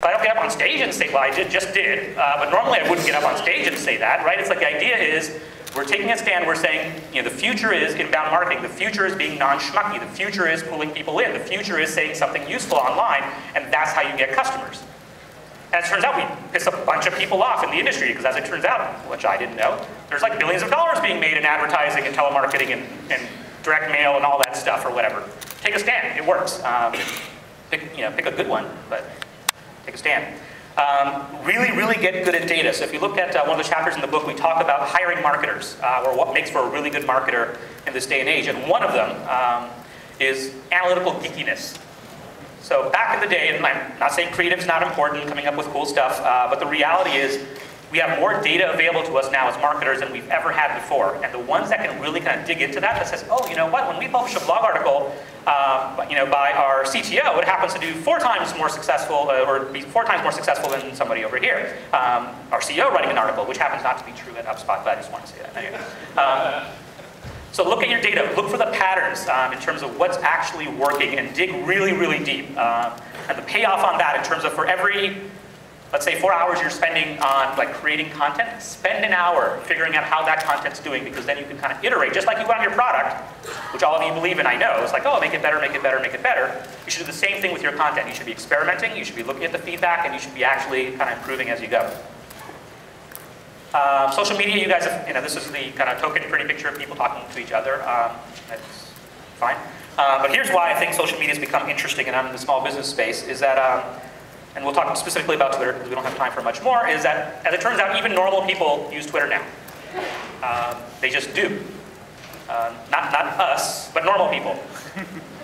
I don't get up on stage and say, well, I just did, but normally I wouldn't get up on stage and say that, right? It's like the idea is, we're taking a stand, we're saying, you know, the future is inbound marketing, the future is being non-schmucky, the future is pulling people in, the future is saying something useful online, and that's how you get customers. And as it turns out, we piss a bunch of people off in the industry, because as it turns out, which I didn't know, there's like billions of dollars being made in advertising and telemarketing and direct mail and all that stuff or whatever. Take a stand, it works. Pick a good one, but take a stand. Really get good at data. So if you look at one of the chapters in the book, we talk about hiring marketers, or what makes for a really good marketer in this day and age. And one of them is analytical geekiness. So back in the day, and I'm not saying creative's not important, coming up with cool stuff, but the reality is we have more data available to us now as marketers than we've ever had before. And the ones that can really kind of dig into that says, oh, you know what, when we publish a blog article by our CTO, it happens to do 4 times more successful, or be 4 times more successful than somebody over here. Our CEO writing an article, which happens not to be true at HubSpot, but I just want to say that anyway. So look at your data, look for the patterns in terms of what's actually working, and dig really deep. And the payoff on that in terms of for every, let's say 4 hours you're spending on like creating content, spend an hour figuring out how that content's doing, because then you can kind of iterate, just like you would on your product, which all of you believe in, I know. It's like, oh, make it better, make it better, make it better. You should do the same thing with your content. You should be experimenting, you should be looking at the feedback, and you should be actually kind of improving as you go. Social media, you guys have, this is the kind of token pretty picture of people talking to each other. That's fine. But here's why I think social media has become interesting, and I'm in the small business space, is that, and we'll talk specifically about Twitter because we don't have time for much more, is that, as it turns out, even normal people use Twitter now. They just do. Not us, but normal people.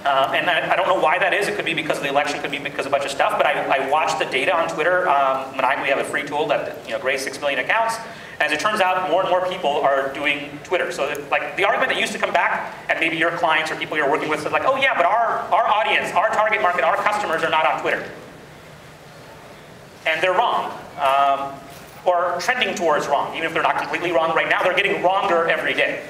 And I don't know why that is. It could be because of the election, could be because of a bunch of stuff, but I watched the data on Twitter. We have a free tool that grazed 6 million accounts. And as it turns out, more and more people are doing Twitter. So like the argument that used to come back, and maybe your clients or people you're working with said like, oh yeah, but our audience, our target market, our customers are not on Twitter. And they're wrong. Or trending towards wrong. Even if they're not completely wrong right now, they're getting wronger every day.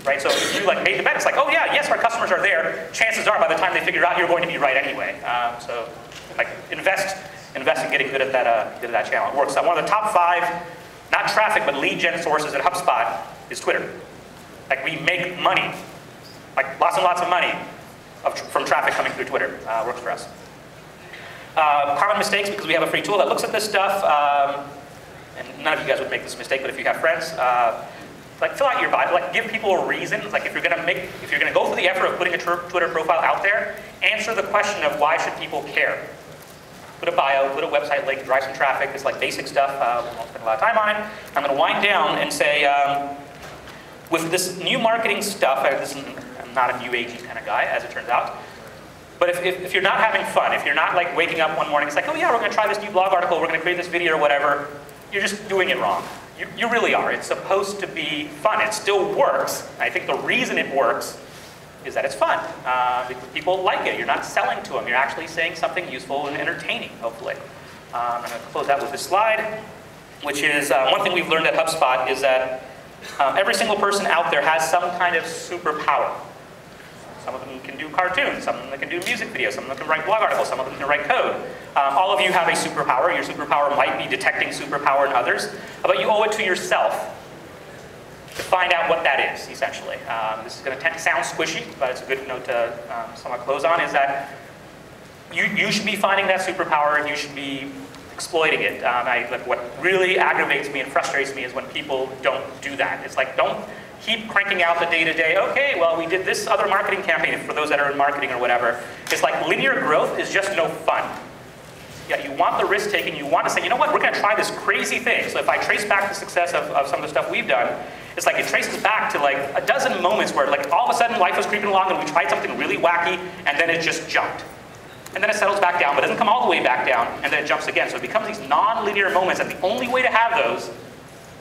Right? So if you like made the bet, it's like, oh yeah, yes, our customers are there. Chances are by the time they figure out, you're going to be right anyway. So like invest in getting good at that channel. It works. One of the top 5, not traffic, but lead gen sources at HubSpot is Twitter. Like we make money, like lots and lots of money from traffic coming through Twitter. Works for us. Common mistakes, because we have a free tool that looks at this stuff. And none of you guys would make this mistake, but if you have friends, like fill out your bio, like give people a reason. Like if you're gonna go through the effort of putting a Twitter profile out there, answer the question of why should people care. Put a bio, put a website link, drive some traffic. It's like basic stuff. We won't spend a lot of time on it. I'm gonna wind down and say, with this new marketing stuff, I'm not a new agey kind of guy, as it turns out. But if you're not having fun, if you're not like waking up one morning, it's like, oh yeah, we're gonna try this new blog article, we're gonna create this video or whatever, you're just doing it wrong. You really are. It's supposed to be fun. It still works. I think the reason it works is that it's fun. Because people like it. You're not selling to them. You're actually saying something useful and entertaining, hopefully. I'm going to close out with this slide, which is one thing we've learned at HubSpot is that every single person out there has some kind of superpower. Some of them can do cartoons, some of them can do music videos, some of them can write blog articles, some of them can write code. All of you have a superpower. Your superpower might be detecting superpower in others, but you owe it to yourself to find out what that is, essentially. This is going to sound squishy, but it's a good note to somewhat close on, is that you should be finding that superpower and you should be exploiting it. What really aggravates me and frustrates me is when people don't do that. It's like, don't keep cranking out the day-to-day, okay, well, we did this other marketing campaign for those that are in marketing or whatever. It's like linear growth is just no fun. Yeah, you want the risk-taking, you want to say, you know what, we're going to try this crazy thing. So if I trace back the success of some of the stuff we've done, it's like it traces back to like a dozen moments where like all of a sudden life was creeping along and we tried something really wacky and then it just jumped. And then it settles back down, but it doesn't come all the way back down, and then it jumps again. So it becomes these non-linear moments, and the only way to have those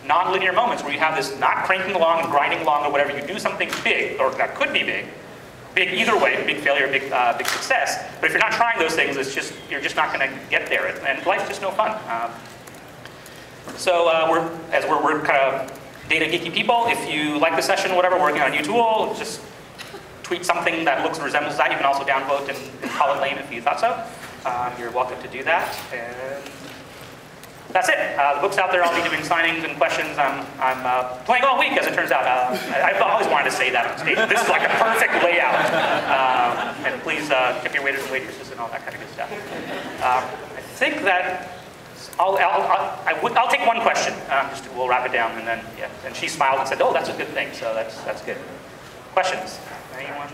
non-linear moments where you have this not cranking along and grinding along or whatever, you do something big, or that could be big either way, big failure, big success. But if you're not trying those things, you're just not going to get there, and life's just no fun. So we're kind of data geeky people. If you like the session, whatever, working on a new tool, just tweet something that looks and resembles that. You can also downvote and call it lame if you thought so. You're welcome to do that. And that's it. The book's out there. I'll be doing signings and questions. I'm playing all week, as it turns out. I've always wanted to say that on stage. This is like a perfect layout. And please tip your waiters and waitresses and all that kind of good stuff. I think that I'll take one question. We'll wrap it down, and then yeah. And she smiled and said, "Oh, that's a good thing." So that's good. Questions? Anyone?